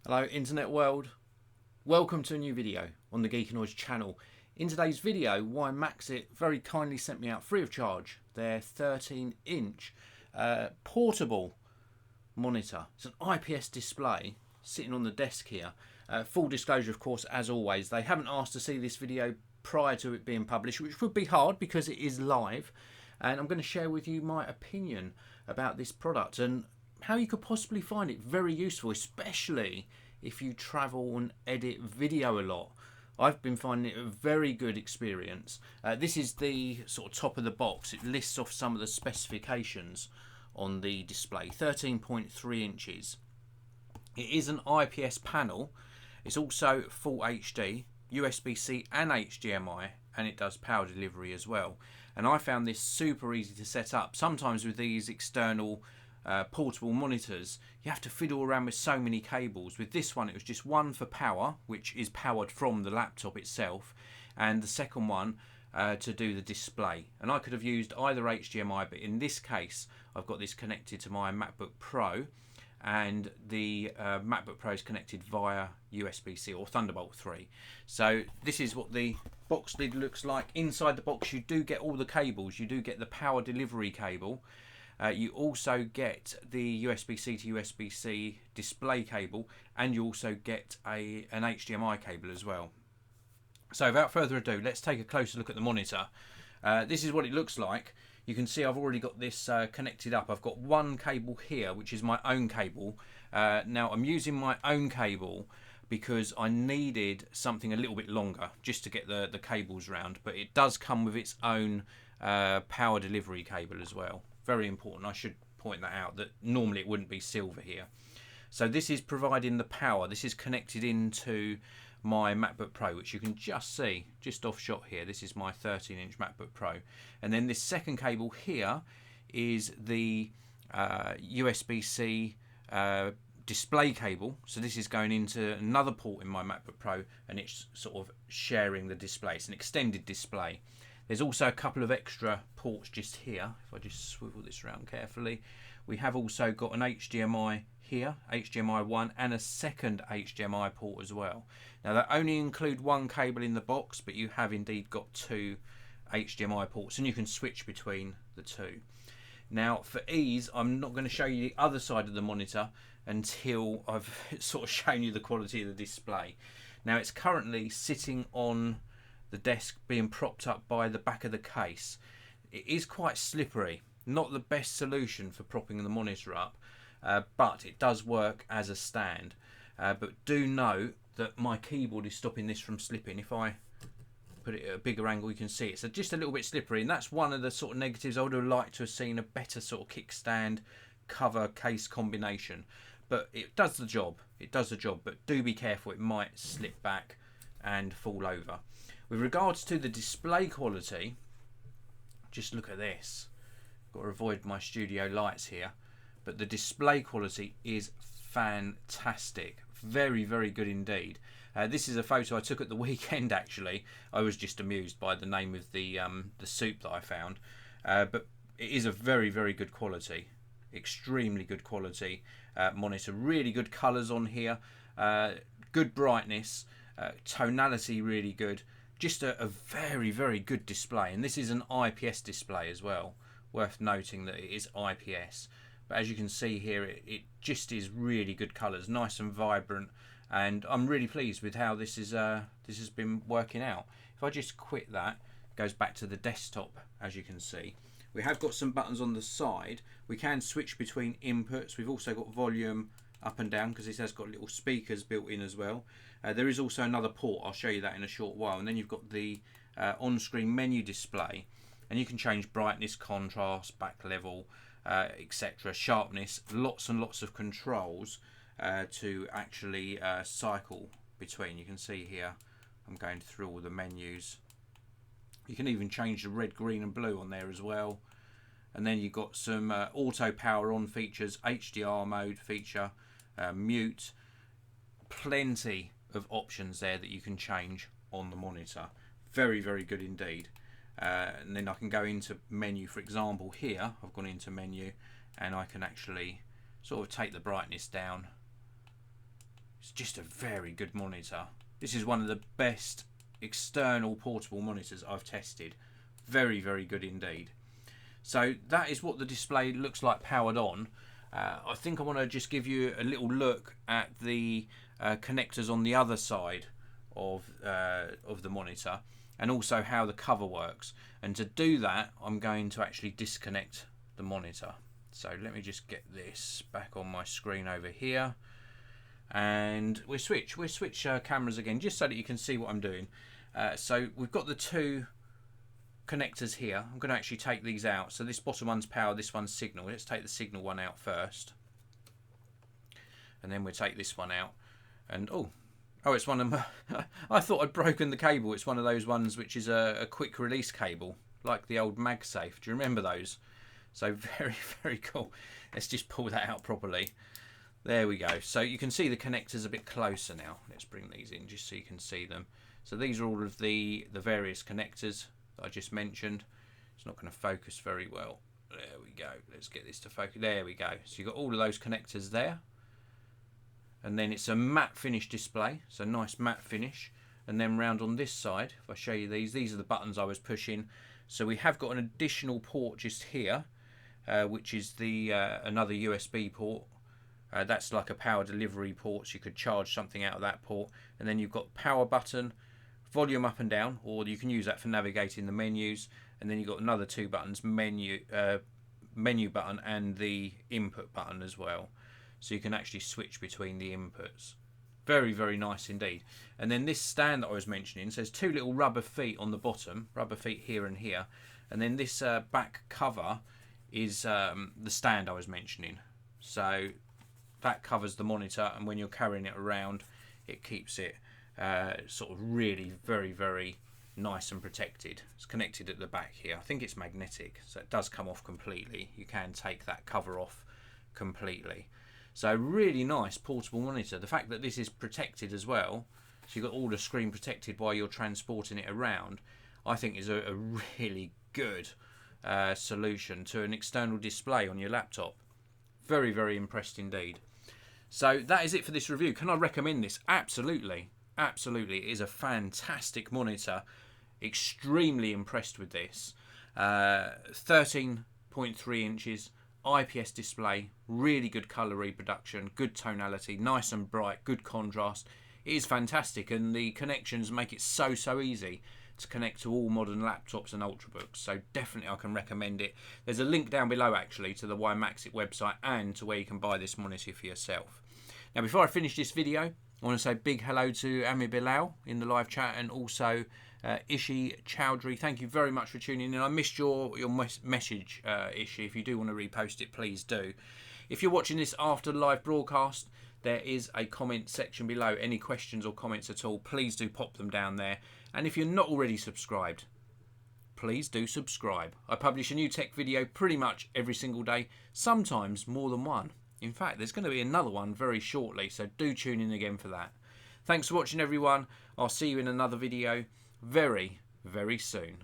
Hello internet world, welcome to a new video on the Geek Noise channel. In today's video, WIMAXIT very kindly sent me out free of charge their 13-inch portable monitor. It's an IPS display sitting on the desk here. Full disclosure, of course, as always, they haven't asked to see this video prior to it being published, which would be hard because it is live, and I'm going to share with you my opinion about this product and how you could possibly find it very useful, especially if you travel and edit video a lot. I've been finding it a very good experience. This is the sort of top of the box. It lists off some of the specifications on the display. 13.3 inches. It is an IPS panel. It's also full HD, USB-C and HDMI, and it does power delivery as well. And I found this super easy to set up. Sometimes with these external portable monitors, you have to fiddle around with so many cables. With this one, it was just one for power, which is powered from the laptop itself, and the second one to do the display. And I could have used either HDMI, but in this case I've got this connected to my MacBook Pro, and the MacBook Pro is connected via USB-C or Thunderbolt 3. So this is what the box lid looks like. Inside the box you do get all the cables. You do get the power delivery cable. You also get the USB-C to USB-C display cable, and you also get an HDMI cable as well. So without further ado, let's take a closer look at the monitor. This is what it looks like. You can see I've already got this connected up. I've got one cable here, which is my own cable. Now I'm using my own cable because I needed something a little bit longer just to get the cables round, but it does come with its own power delivery cable as well. Very important. I should point that out, that normally it wouldn't be silver here. So this is providing the power. This is connected into my MacBook Pro, which you can just see just off shot here. This is my 13-inch MacBook Pro, and then this second cable here is the USB-C display cable. So this is going into another port in my MacBook Pro, and it's sort of sharing the display. It's an extended display. There's also a couple of extra ports just here. If I just swivel this around carefully, we have also got an HDMI here, HDMI 1, and a second HDMI port as well. Now they only include one cable in the box, but you have indeed got two HDMI ports, and you can switch between the two. Now for ease, I'm not going to show you the other side of the monitor until I've sort of shown you the quality of the display. Now it's currently sitting on the desk, being propped up by the back of the case. It is quite slippery, not the best solution for propping the monitor up, but it does work as a stand. But do note that my keyboard is stopping this from slipping. If I put it at a bigger angle, you can see it's just a little bit slippery, and that's one of the sort of negatives. I would have liked to have seen a better sort of kickstand cover case combination, but it does the job. It does the job, but do be careful, it might slip back and fall over. With regards to the display quality, just look at this. Got to avoid my studio lights here, but the display quality is fantastic. Very, very good indeed. This is a photo I took at the weekend actually. I was just amused by the name of the soup that I found, but it is a very, very good quality. Extremely good quality monitor. Really good colours on here. Good brightness. Tonality really good. Just a very, very good display, and this is an IPS display as well. Worth noting that it is IPS, but as you can see here, it just is really good colours, nice and vibrant, and I'm really pleased with how this has been working out. If I just quit that, it goes back to the desktop. As you can see, we have got some buttons on the side. We can switch between inputs. We've also got volume up and down because this has got little speakers built in as well. There is also another port. I'll show you that in a short while. And then you've got the on-screen menu display, and you can change brightness, contrast, back level, etc., sharpness. Lots and lots of controls to actually cycle between. You can see here I'm going through all the menus. You can even change the red, green and blue on there as well. And then you've got some auto power on features, HDR mode feature, mute, plenty of options there that you can change on the monitor. Very, very good indeed. And then I can go into menu, for example here I've gone into menu, and I can actually sort of take the brightness down It's just a very good monitor. This is one of the best external portable monitors I've tested. Very, very good indeed. So that is what the display looks like powered on. I think I want to just give you a little look at the connectors on the other side of the monitor, and also how the cover works. And to do that, I'm going to actually disconnect the monitor. So let me just get this back on my screen over here, and we'll switch cameras again, just so that you can see what I'm doing. So we've got the two connectors here. I'm going to actually take these out. So this bottom one's power, this one's signal. Let's take the signal one out first, and then we'll take this one out. And oh, it's one of my I thought I'd broken the cable. It's one of those ones which is a quick release cable, like the old MagSafe. Do you remember those? So very, very cool. Let's just pull that out properly. There we go. So you can see the connectors a bit closer now. Let's bring these in just so you can see them. So these are all of the various connectors that I just mentioned. It's not going to focus very well. There we go. Let's get this to focus. There we go. So you've got all of those connectors there. And then it's a matte finish display. So nice matte finish. And then round on this side, if I show you these are the buttons I was pushing. So we have got an additional port just here, which is the another USB port. That's like a power delivery port, so you could charge something out of that port. And then you've got power button, volume up and down, or you can use that for navigating the menus. And then you've got another two buttons, menu button and the input button as well. So you can actually switch between the inputs. Very, very nice indeed. And then this stand that I was mentioning says two little rubber feet on the bottom, rubber feet here and here. And then this back cover is the stand I was mentioning. So that covers the monitor, and when you're carrying it around, it keeps it sort of really very, very nice and protected. It's connected at the back here. I think it's magnetic, so it does come off completely. You can take that cover off completely. So really nice portable monitor. The fact that this is protected as well, so you've got all the screen protected while you're transporting it around, I think is a really good solution to an external display on your laptop. Very, very impressed indeed. So that is it for this review. Can I recommend this? Absolutely. Absolutely. It is a fantastic monitor. Extremely impressed with this. 13.3 inches. IPS display, really good colour reproduction, good tonality, nice and bright, good contrast. It is fantastic, and the connections make it so easy to connect to all modern laptops and ultrabooks. So definitely I can recommend it. There's a link down below actually to the WIMAXIT website and to where you can buy this monitor for yourself. Now before I finish this video, I want to say big hello to Amir Bilal in the live chat, and also Ishi Chowdhury. Thank you very much for tuning in. I missed your message, Ishi. If you do want to repost it, please do. If you're watching this after the live broadcast, there is a comment section below. Any questions or comments at all, please do pop them down there. And if you're not already subscribed, please do subscribe. I publish a new tech video pretty much every single day, sometimes more than one. In fact, there's going to be another one very shortly, so do tune in again for that. Thanks for watching, everyone. I'll see you in another video very, very soon.